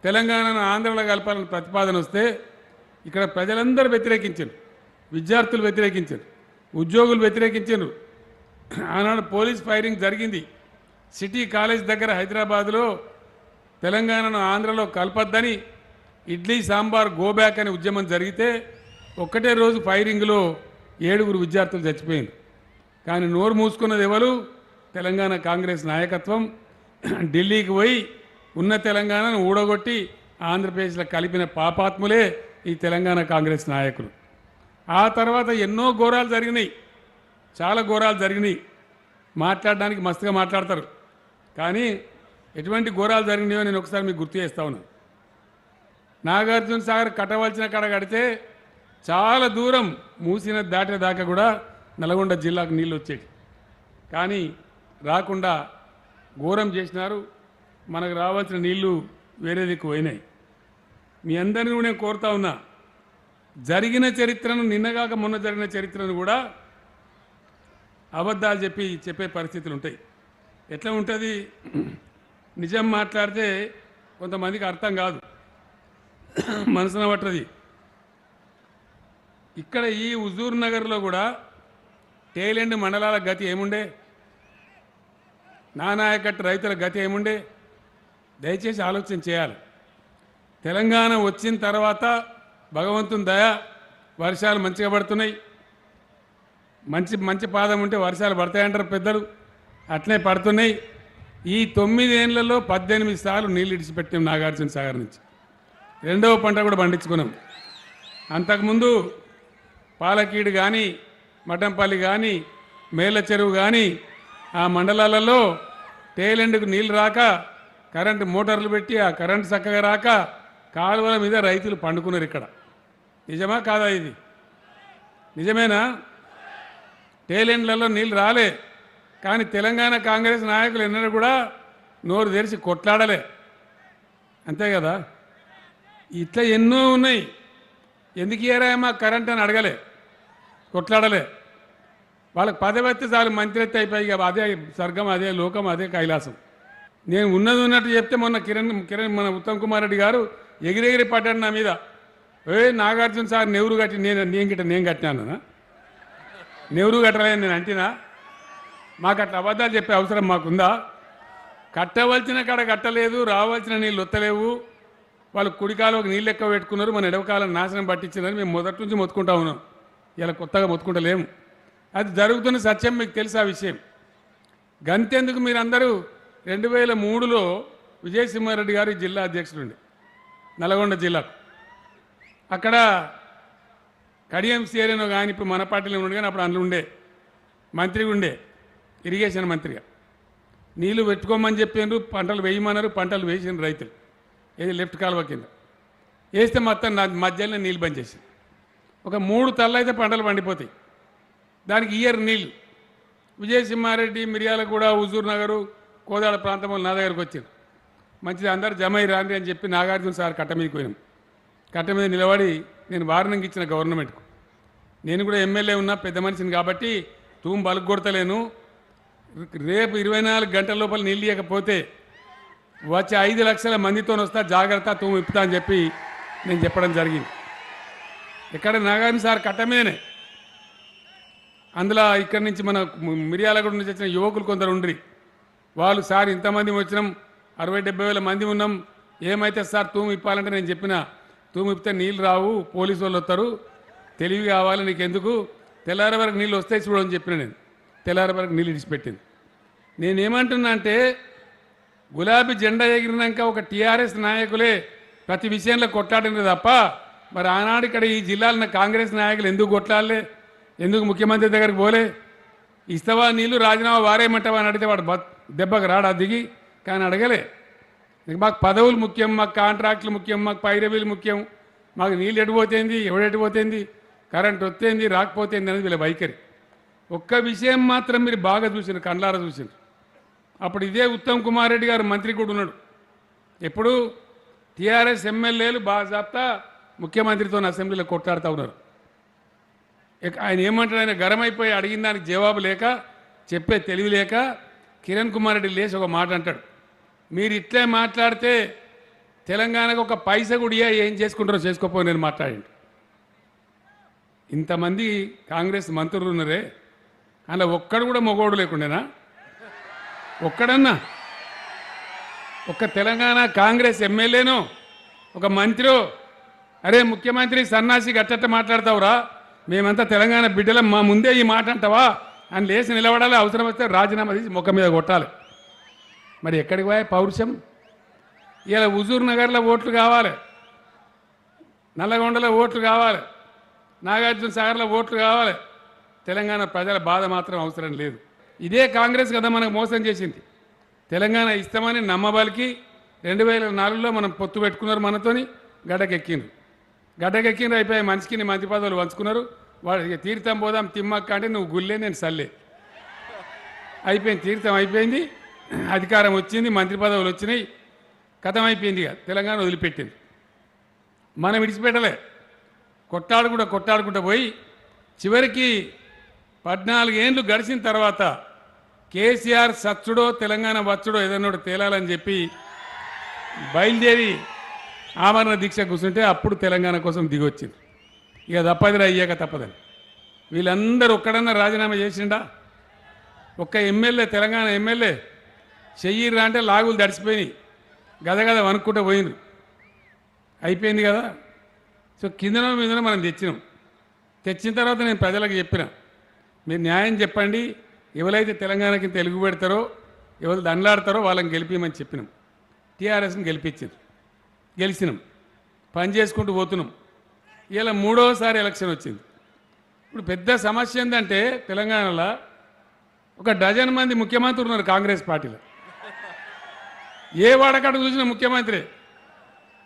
తెలంగాణను ఆంధ్రలో కలపాలని ప్రతిపాదన వస్తే ఇక్కడ ప్రజలందరూ వ్యతిరేకించారు. విద్యార్థులు వ్యతిరేకించారు, ఉద్యోగులు వ్యతిరేకించారు. ఆనాడు పోలీస్ ఫైరింగ్ జరిగింది. సిటీ కాలేజ్ దగ్గర హైదరాబాద్లో తెలంగాణను ఆంధ్రలో కలపద్దని ఇడ్లీ సాంబార్ గోబ్యాక్ అనే ఉద్యమం జరిగితే ఒక్కటే రోజు ఫైరింగ్లో 7 విద్యార్థులు చచ్చిపోయారు. కానీ నోరు మూసుకున్నది ఎవరు? తెలంగాణ కాంగ్రెస్ నాయకత్వం. ఢిల్లీకి పోయి ఉన్న తెలంగాణను ఊడగొట్టి ఆంధ్రప్రదేశ్లో కలిపిన పాపాత్ములే ఈ తెలంగాణ కాంగ్రెస్ నాయకులు. ఆ తర్వాత ఎన్నో ఘోరాలు జరిగినాయి, చాలా ఘోరాలు జరిగినాయి. మాట్లాడడానికి మస్తుగా మాట్లాడతారు, కానీ ఎటువంటి ఘోరాలు జరిగినాయో నేను ఒకసారి మీకు గుర్తు చేస్తా ఉన్నాను. నాగార్జున సాగర్ కట్టవలసిన కాడ కడితే చాలా దూరం మూసిన దాటేదాకా కూడా నల్గొండ జిల్లాకు నీళ్ళు వచ్చేవి, కానీ రాకుండా ఘోరం చేసినారు. మనకు రావాల్సిన నీళ్లు వేరే దిక్కు పోయినాయి. మీ అందరినీ కూడా నేను కోరుతా ఉన్నా, జరిగిన చరిత్రను, నిన్నగాక మొన్న జరిగిన చరిత్రను కూడా అబద్ధాలు చెప్పే పరిస్థితులు ఉంటాయి. ఎట్లా ఉంటుంది? నిజం మాట్లాడితే కొంతమందికి అర్థం కాదు, మనసున పట్టది. ఇక్కడ ఈ హుజూర్ నగర్లో కూడా టేలెండ్ మండలాల గతి ఏముండే, నానాయకట్టు రైతుల గతి ఏముండే? దయచేసి ఆలోచన చేయాలి. తెలంగాణ వచ్చిన తర్వాత భగవంతుని దయ వర్షాలు మంచిగా పడుతున్నాయి. మంచి పాదం ఉంటే వర్షాలు పడతాయంటారు పెద్దలు, అట్లనే పడుతున్నాయి. ఈ 9 ఏళ్లలో 18 సార్లు నీళ్ళు ఇడిచిపెట్టాం నాగార్జున సాగర్ నుంచి. రెండవ పంట కూడా పండించుకున్నాం. అంతకుముందు పాలకీడు కానీ, మఠంపల్లి కానీ, మేళ్ళ చెరువు కానీ ఆ మండలాలలో టేలెండ్కు నీళ్ళు రాక కరెంటు మోటార్లు పెట్టి ఆ కరెంటు చక్కగా రాక కాలువల మీద రైతులు పండుకున్నారు. ఇక్కడ నిజమా కాదా? ఇది నిజమేనా? టేలెండ్లలో నీళ్ళు రాలే, కానీ తెలంగాణ కాంగ్రెస్ నాయకులు ఎన్నడూ కూడా నోరు తెరిచి కొట్లాడలే, అంతే కదా? ఇట్లా ఎన్నో ఉన్నాయి. ఎందుకు ఇయ్యారాయమ్మా కరెంట్ అని అడగలే, కొట్లాడలే. వాళ్ళకి పదవెత్తి చాలు, మంత్రి ఎత్తి అయిపోయి అదే స్వర్గం, అదే లోకం, అదే కైలాసం. నేను ఉన్నది ఉన్నట్టు చెప్తే మొన్న కిరణ్ మన ఉత్తమ్ కుమార్ రెడ్డి గారు ఎగిరెగిరి పడ్డాడు నా మీద. నాగార్జున సార్ నెహ్రూ కట్టి నేను కట్టినాను. నెహ్రూ కట్టలేని నేను అంటినా? మాకు అట్లా అబద్ధాలు చెప్పే అవసరం మాకుందా? కట్టవలసిన కాడ కట్టలేదు, రావాల్సిన నీళ్ళు వత్తలేవు. వాళ్ళు కుడికాలకు నీళ్ళు ఎక్కువ పెట్టుకున్నారు, మన ఎడవకాలను నాశనం పట్టించిందని మేము మొదటి నుంచి మొత్తుకుంటా ఉన్నాం. ఇలా కొత్తగా మొత్తుకుంటలేము. అది జరుగుతున్న సత్యం మీకు తెలుసు. ఆ విషయం గంతెందుకు, మీరందరూ 2003లో విజయసింహారెడ్డి గారు జిల్లా అధ్యక్షుడు నల్గొండ జిల్లాకు. అక్కడ కడియం సేరేనో కానీ ఇప్పుడు మన పార్టీలో ఉండే, కానీ అప్పుడు అందులో ఉండే మంత్రిగా ఉండే, ఇరిగేషన్ మంత్రిగా. నీళ్లు పెట్టుకోమని చెప్పారు, పంటలు వేయమన్నారు, పంటలు వేసిన రైతులు ఏది లెఫ్ట్ కాలువ కింద వేస్తే మొత్తం మధ్యలో నీళ్ళు బంద్ చేసింది. ఒక 3 తల్ల అయితే పంటలు పండిపోతాయి, దానికి ఇయర్ నీళ్ళు. విజయసింహారెడ్డి మిర్యాలగూడ, హుజూర్ నగరు, కోదాడ ప్రాంతం నా దగ్గరకు వచ్చారు. మంచిది, అందరు జమై రాండి అని చెప్పి నాగార్జున సార్ కట్ట మీదకి పోయినాం. కట్ట మీద నిలబడి నేను వార్నింగ్ ఇచ్చిన గవర్నమెంట్కు. నేను కూడా ఎమ్మెల్యే ఉన్నా, పెద్ద మనిషిని కాబట్టి తూము బలుగు కొడతలేను. రేపు 24 గంటల లోపల నీళ్ళు ఇవ్వకపోతే వచ్చే 5 లక్షల మందితో వస్తా, జాగ్రత్త, తూము ఇప్పుతా అని చెప్పి నేను చెప్పడం జరిగింది. ఇక్కడ నాగార్జున సార్ కట్ట మీదనే. అందులో ఇక్కడి నుంచి మన మిర్యాలగూడ నుంచి వచ్చిన యువకులు కొందరు ఉండ్రి. వాళ్ళు సార్ ఇంతమంది వచ్చినాం, 60-70 వేల మంది ఉన్నాం, ఏమైతే సార్ తూము ఇప్పాలంటే నేను చెప్పిన తూము ఇప్పితే నీళ్ళు రావు, పోలీసు వాళ్ళు వస్తారు, తెలివి కావాలి నీకు, ఎందుకు తెల్లారి వరకు నీళ్ళు వస్తాయి చూడని చెప్పిన. నేను తెల్లారి వరకు నీళ్ళు ఇడిచిపెట్టింది. నేనేమంటున్నా అంటే, గులాబీ జెండా ఎగిరినాక ఒక టీఆర్ఎస్ నాయకులే ప్రతి విషయంలో కొట్లాడినది తప్ప, మరి ఆనాడు ఇక్కడ ఈ జిల్లాలో కాంగ్రెస్ నాయకులు ఎందుకు కొట్లాడలే? ఎందుకు ముఖ్యమంత్రి దగ్గరికి పోలే? ఇస్తవా నీళ్ళు, రాజీనామా వారేమంటావా అని అడిగితే వాడు దెబ్బకు రాడా దిగి? కానీ అడగలే. మాకు పదవులు ముఖ్యం, మాకు కాంట్రాక్టులు ముఖ్యం, మాకు పైరవీలు ముఖ్యం, మాకు నీళ్ళు ఎటుపోతేంది, ఎవడెటుపోతేంది, కరెంట్ వస్తేంది రాకపోతేంది అనేది వీళ్ళ వైఖరి. ఒక్క విషయం మాత్రం మీరు బాగా చూసినారు, కండ్లారా చూసినారు. అప్పుడు ఇదే ఉత్తమ్ కుమార్ రెడ్డి గారు మంత్రి కూడా ఉన్నాడు. ఎప్పుడు టీఆర్ఎస్ ఎమ్మెల్యేలు బాగా చెప్తా ముఖ్యమంత్రితో అసెంబ్లీలో కొట్లాడుతూ ఉన్నారు. ఆయన ఏమంటాడు, ఆయన గరమైపోయి అడిగిన దానికి జవాబు లేక, చెప్పే తెలివి లేక కిరణ్ కుమార్ రెడ్డి లేచి ఒక మాట అంటాడు, మీరు ఇట్లే మాట్లాడితే తెలంగాణకు ఒక పైస కూడా ఏం చేసుకుంటారో చేసుకోపో నేను మాట్లాడండి. ఇంతమంది కాంగ్రెస్ మంత్రులు ఉన్నారే, అలా ఒక్కడు కూడా మొగోడు లేకుండేనా? ఒక్కడన్నా ఒక్క తెలంగాణ కాంగ్రెస్ ఎమ్మెల్యేను ఒక మంత్రి అరే ముఖ్యమంత్రి సన్నాసి గట్టట్ట మాట్లాడతావురా, మేమంతా తెలంగాణ బిడ్డలం, మా ముందే ఈ మాట అంటావా అని లేచి నిలబడాలి, అవసరం వస్తే రాజీనామా తీసి ముఖం మీద కొట్టాలి. మరి ఎక్కడికి పోయా పౌరుషం? ఇలా హుజూర్ నగర్లో ఓట్లు కావాలి, నల్లగొండలో ఓట్లు కావాలి, నాగార్జున సాగర్లో ఓట్లు కావాలి. తెలంగాణ ప్రజల బాధ మాత్రం అవసరం లేదు. ఇదే కాంగ్రెస్ కదా మనకు మోసం చేసింది. తెలంగాణ ఇస్తామని నమ్మబలికి 2004లో మనం పొత్తు పెట్టుకున్నారు, మనతోని గడ్డకెక్కిండ్రు అయిపోయి మనిషికి మంత్రి పదవులు పంచుకున్నారు. వాడు తీర్థం పోదాం తిమ్మక్క అంటే నువ్వు గుల్లే నేను సల్లే అయిపోయింది. తీర్థం అయిపోయింది, అధికారం వచ్చింది, మంత్రి పదవులు వచ్చినాయి, కథం అయిపోయింది. తెలంగాణ వదిలిపెట్టింది. మనం విడిచిపెట్టలే, కొట్టాడుకుంటూ పోయి చివరికి 14 ఏళ్ళు గడిచిన తర్వాత కేసీఆర్ సచ్చుడో తెలంగాణ వచ్చుడో ఏదన్నా తేలాలని చెప్పి బయలుదేరి ఆమరణ దీక్ష కూర్చుంటే అప్పుడు తెలంగాణ కోసం దిగొచ్చింది. ఇక తప్పదిరా అయ్యాక తప్పదని. వీళ్ళందరూ ఒక్కడన్నా రాజీనామా చేసిండా? ఒక్క ఎమ్మెల్యే, తెలంగాణ ఎమ్మెల్యే చెయ్యిరా అంటే లాగులు దడిచిపోయినాయి, గదగద వనుక్కుంటూ పోయినారు. అయిపోయింది కదా. సో కిందనో మీదనో మనం తెచ్చిన తర్వాత నేను ప్రజలకు చెప్పిన, మీరు న్యాయం చెప్పండి, ఎవరైతే తెలంగాణకి తెలుగు పెడతారో ఎవరు దండలాడతారో వాళ్ళని గెలిపించమని చెప్పినాం. టీఆర్ఎస్ని గెలిచినాం, పని చేసుకుంటూ పోతున్నాం. ఇలా 3వసారి ఎలక్షన్ వచ్చింది. ఇప్పుడు పెద్ద సమస్య ఏంటంటే తెలంగాణలో ఒక డజన్ మంది ముఖ్యమంత్రులు ఉన్నారు కాంగ్రెస్ పార్టీలో. ఏ వాడకాడ చూసిన ముఖ్యమంత్రి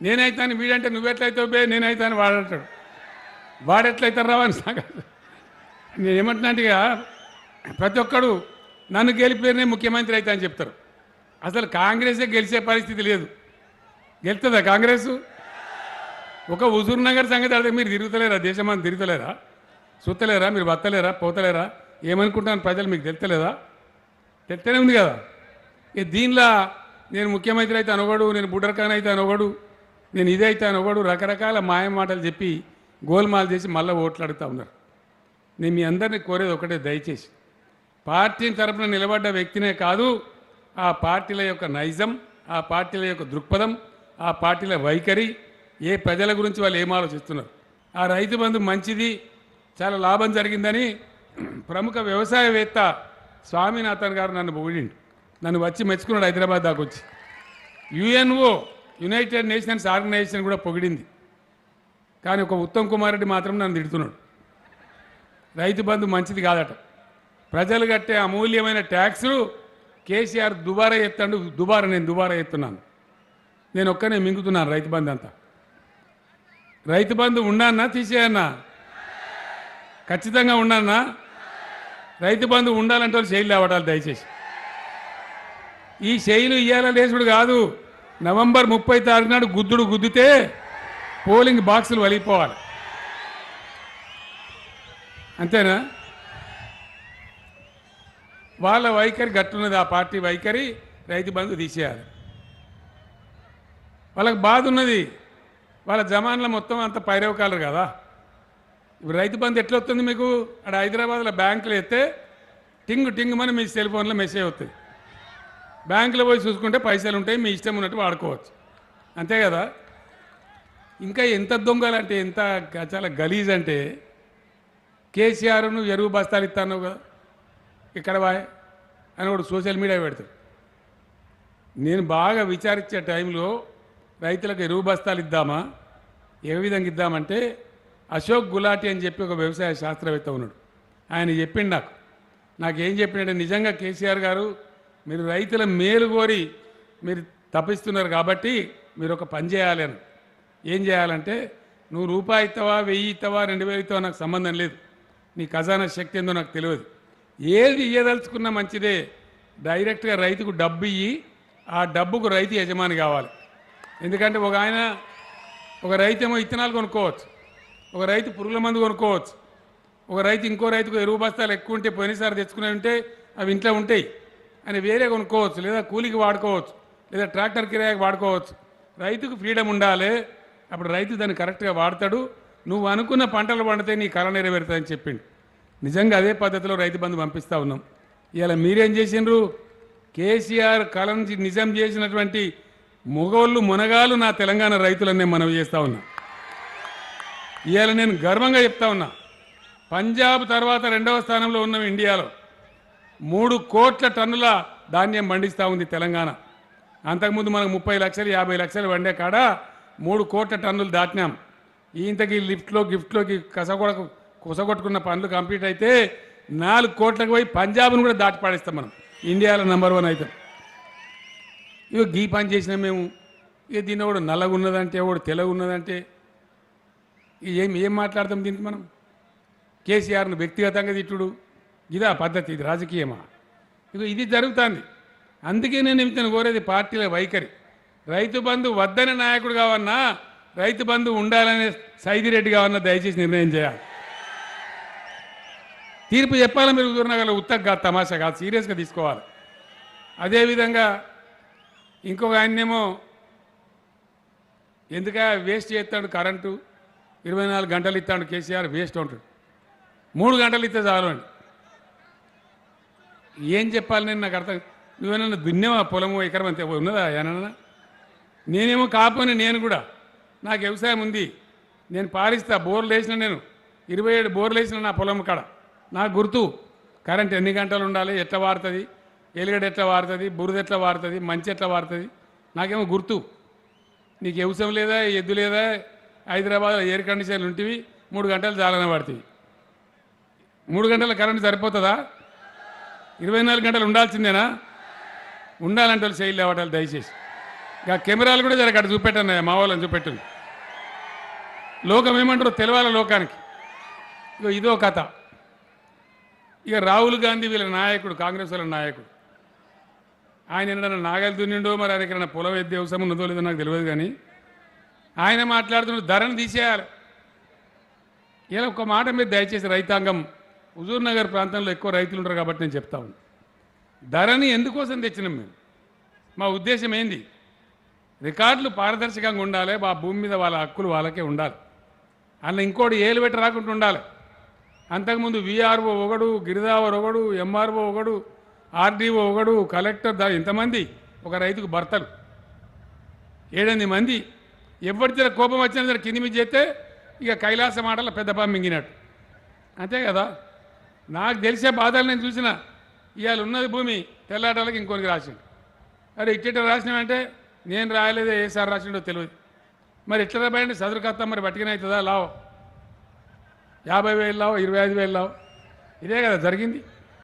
నేనైతాను, వీడంటే నువ్వెట్లయితావు బే, నేనైతాను వాడంటాడు. వాడెట్లయితారు రావని సంగతి నేను ఏమంటున్నాంటిగా, ప్రతి ఒక్కడు నన్ను గెలిపేనే ముఖ్యమంత్రి అవుతా అని చెప్తారు. అసలు కాంగ్రెసే గెలిచే పరిస్థితి లేదు. గెలుతుందా కాంగ్రెస్? ఒక హుజూర్ నగర్ సంగతి అడితే మీరు తిరుగుతలేరా? దేశమంతా తిరుగుతలేరా? చూస్తలేరా? మీరు బతలేరా? పోతలేరా? ఏమనుకుంటాను ప్రజలు మీకు తెలుస్తలేదా? తెలుస్తూనే ఉంది కదా. దీనిలో నేను ముఖ్యమంత్రి అయితే అనొకడు, నేను బుడ్డర్ఖాన్ అయితే అనొకడు, నేను ఇదే అయితే అనొకడు, రకరకాల మాయ మాటలు చెప్పి గోల్మాల్ చేసి మళ్ళీ ఓట్లు అడుగుతూ ఉన్నారు. నేను మీ అందరినీ కోరేది ఒకటే, దయచేసి పార్టీ తరపున నిలబడ్డ వ్యక్తినే కాదు, ఆ పార్టీల యొక్క నైజం, ఆ పార్టీల యొక్క దృక్పథం, ఆ పార్టీల వైఖరి, ఏ ప్రజల గురించి వాళ్ళు ఏం ఆలోచిస్తున్నారు. ఆ రైతు బంధు మంచిది, చాలా లాభం జరిగిందని ప్రముఖ వ్యవసాయవేత్త స్వామినాథన్ గారు నన్ను పొగిడిండు, నన్ను వచ్చి మెచ్చుకున్నాడు హైదరాబాద్ దాకా వచ్చి. యుఎన్ఓ, యునైటెడ్ నేషన్స్ ఆర్గనైజేషన్ కూడా పొగిడింది. కానీ ఒక ఉత్తమ్ కుమార్ రెడ్డి మాత్రం నన్ను తిడుతున్నాడు. రైతు బంధు మంచిది కాదట, ప్రజలు కట్టే అమూల్యమైన ట్యాక్సులు కేసీఆర్ దుబారా ఎత్తాడు. నేను దుబారా ఎత్తున్నాను, నేను ఒక్కనే మింగుతున్నాను రైతు బంధు అంతా. రైతు బంధు ఉండన్నా తీసేయన్నా? ఖచ్చితంగా ఉండన్నా? రైతు బంధు ఉండాలంటే వాళ్ళు శైలి లేవటాలు దయచేసి. ఈ శైలు ఇయ్యాల లేసుడు కాదు, నవంబర్ 30 నాడు గుద్దితే పోలింగ్ బాక్సులు వలిగిపోవాలి, అంతేనా? వాళ్ళ వైఖరి గట్టున్నది, ఆ పార్టీ వైఖరి. రైతు బంధు తీసేయాలి. వాళ్ళకి బాధ ఉన్నది, వాళ్ళ జమాన్లో మొత్తం అంత పైరవకాలు కదా. ఇప్పుడు రైతు బంధు ఎట్లా వస్తుంది మీకు? అక్కడ హైదరాబాద్లో బ్యాంకులో ఎత్తే టింగ్ మన మీ సెల్ ఫోన్లో మెసేజ్ అవుతుంది. బ్యాంకులో పోయి చూసుకుంటే పైసలు ఉంటాయి, మీ ఇష్టం ఉన్నట్టు వాడుకోవచ్చు, అంతే కదా. ఇంకా ఎంత దొంగలంటే, ఎంత చాలా గలీజ్ అంటే, కేసీఆర్ నువ్వు ఎరువు బస్తాలు ఇస్తాను కదా, ఇక్కడ బాయ్ అని ఒకటి సోషల్ మీడియా పెడతాడు. నేను బాగా విచారించే టైంలో రైతులకు ఎరువు బస్తాలు ఇద్దామా, ఏ విధంగా ఇద్దామంటే, అశోక్ గులాటి అని చెప్పి ఒక వ్యవసాయ శాస్త్రవేత్త ఉన్నాడు, ఆయన చెప్పిండు నాకేం చెప్పినట్టే, నిజంగా కేసీఆర్ గారు మీరు రైతుల మేలు కోరి మీరు తప్పిస్తున్నారు కాబట్టి మీరు ఒక పని చేయాలి అని. ఏం చేయాలంటే, నువ్వు రూపాయి ఇస్తావా, 1000 ఇస్తావా, 2000 ఇస్తావా నాకు సంబంధం లేదు, నీ ఖజానా శక్తి ఏందో నాకు తెలియదు, ఏది ఇయ్యదలుచుకున్నా మంచిదే, డైరెక్ట్గా రైతుకు డబ్బు ఇయ్యి, ఆ డబ్బుకు రైతు యజమాని కావాలి. ఎందుకంటే ఒక రైతు ఏమో ఇత్తనాలు కొనుక్కోవచ్చు, ఒక రైతు పురుగుల మందు కొనుక్కోవచ్చు, ఒక రైతు ఇంకో రైతుకు ఎరువు బస్తాలు ఎక్కువ ఉంటే పోయినసారి తెచ్చుకునే ఉంటే అవి ఇంట్లో ఉంటాయి అని వేరే కొనుక్కోవచ్చు, లేదా కూలికి వాడుకోవచ్చు, లేదా ట్రాక్టర్ కిరాయికి వాడుకోవచ్చు. రైతుకు ఫ్రీడమ్ ఉండాలి, అప్పుడు రైతు దాన్ని కరెక్ట్గా వాడతాడు, నువ్వు అనుకున్న పంటలు పండితే నీ కళ నెరవేరుతుందని చెప్పిండు. నిజంగా అదే పద్ధతిలో రైతు బంధు పంపిస్తూ ఉన్నాం. ఇలా మీరేం చేసిండ్రు? కేసీఆర్ కళను నిజం చేసినటువంటి మొగోళ్ళు మునగాలు నా తెలంగాణ రైతులనే మనవి చేస్తూ ఉన్నా. ఇవాళ నేను గర్వంగా చెప్తా ఉన్నా, పంజాబ్ తర్వాత 2వ స్థానంలో ఉన్నాం ఇండియాలో. 3 కోట్ల టన్నుల ధాన్యం పండిస్తూ ఉంది తెలంగాణ. అంతకుముందు మనకు 30 లక్షలు 50 లక్షలు వండే కాడ 3 కోట్ల టన్నులు దాటినాం. ఇంతకీ లిఫ్ట్లో గిఫ్ట్లోకి కుసగొట్టుకున్న పనులు కంప్లీట్ అయితే 4 కోట్లకు పోయి పంజాబ్ను కూడా దాటి పాడిస్తాం మనం. ఇండియాలో నంబర్ 1 అవుతాం. ఇక గీ పని చేసినాం మేము. ఇక దీన్ని కూడా నల్లగా ఉన్నదంటే ఒకడు తెల్లగా ఉన్నదంటే ఏం మాట్లాడతాం దీనికి మనం? కేసీఆర్ను వ్యక్తిగతంగా తిట్టుడు ఇదా పద్ధతి? ఇది రాజకీయమా? ఇక ఇది జరుగుతుంది. అందుకే నేను ఇతను కోరేది పార్టీల వైఖరి. రైతు బంధు వద్దనే నాయకుడు కావన్నా, రైతు బంధు ఉండాలనే సైదిరెడ్డి కావన్నా దయచేసి నిర్ణయం చేయాలి. తీర్పు చెప్పాలి. మీరు హుజూర్నగర్లో ఉత్తగా కాదు, తమాషా కాదు, సీరియస్గా తీసుకోవాలి. అదేవిధంగా ఇంకొక ఆయన్నేమో ఎందుక వేస్ట్ చేస్తాడు కరెంటు, 24 గంటలు ఇస్తాడు కేసీఆర్, వేస్ట్ ఉంటాడు. 3 గంటలు ఇస్తే చాలు అండి. ఏం చెప్పాలి నేను? నాకు అర్థం. నువ్వేమన్నా దున్నేవా పొలము ఎకరం అంతే ఉన్నదా ఏమన్నా? నేనేమో కాపోని నేను కూడా, నాకు వ్యవసాయం ఉంది, నేను పాలిస్తా. బోర్లు వేసిన నేను 27 బోర్లు వేసిన నా పొలం కాడ. నాకు గుర్తు కరెంట్ ఎన్ని గంటలు ఉండాలి, ఎట్లా వాడుతుంది, ఎలుగడ ఎట్లా వాడుతుంది, బురద ఎట్లా వాడుతుంది, మంచి ఎట్లా వాడుతుంది, నాకేమో గుర్తు. నీకు వ్యవసాయం లేదా, ఎద్దు లేదా, హైదరాబాద్లో ఎయిర్ కండిషన్లు ఉంటివి, 3 గంటలు చాలనే పడుతుంది. 3 గంటల కరెంట్ సరిపోతుందా? 24 గంటలు ఉండాల్సిందేనా? ఉండాలంటే వాళ్ళు శైలి లేవటాలు దయచేసి. ఇక కెమెరాలు కూడా జర అక్కడ చూపెట్టాను, మా వాళ్ళని చూపెట్టాను. లోకం ఏమంటారో తెలవాల లోకానికి. ఇక ఇదో కథ. ఇక రాహుల్ గాంధీ వీళ్ళ నాయకుడు, కాంగ్రెస్ వాళ్ళ నాయకుడు, ఆయన ఏంటన్నా నాగలి దున్నిండో మరి ఆయనకైనా పొలం ఎద్దు వ్యవసాయం ఉన్నదో లేదో నాకు తెలియదు, కానీ ఆయన మాట్లాడుతున్న ధరను తీసేయాలి. ఇలా ఒక మాట మీద దయచేసి రైతాంగం, హుజూర్నగర్ ప్రాంతంలో ఎక్కువ రైతులు ఉంటారు కాబట్టి నేను చెప్తా ఉన్నాను. ధరని ఎందుకోసం తెచ్చినాం మేము? మా ఉద్దేశం ఏంది? రికార్డులు పారదర్శకంగా ఉండాలి, ఆ భూమి మీద వాళ్ళ హక్కులు వాళ్ళకే ఉండాలి. అలా ఇంకోటి ఏలు పెట్టి రాకుండా ఉండాలి. అంతకుముందు విఆర్ఓ ఒకడు, గిరిదావర్ ఒకడు, ఎంఆర్ఓ ఒకడు, ఆర్డీఓ ఒకడు, కలెక్టర్, ఇంతమంది ఒక రైతుకు భర్తలు 7-8 మంది. ఎవరి దగ్గర కోపం వచ్చిన దగ్గర కింది మీద చేస్తే ఇక కైలాస మాటల పెద్ద పాము మింగినట్టు, అంతే కదా. నాకు తెలిసే బాధలు నేను చూసిన. ఇవాళ ఉన్నది భూమి తెల్లాటాలకు ఇంకొనికి రాసిండు. అరే ఇట్ట రాసినామంటే నేను రాయలేదే, ఏ సార్ రాసిండో తెలియదు. మరి ఇట్లా రాయండి చదువుకత్తా, మరి బట్టికనే అవుతుందా? లావు 50,000 లావు, 25,000 లావు, ఇదే కదా జరిగింది.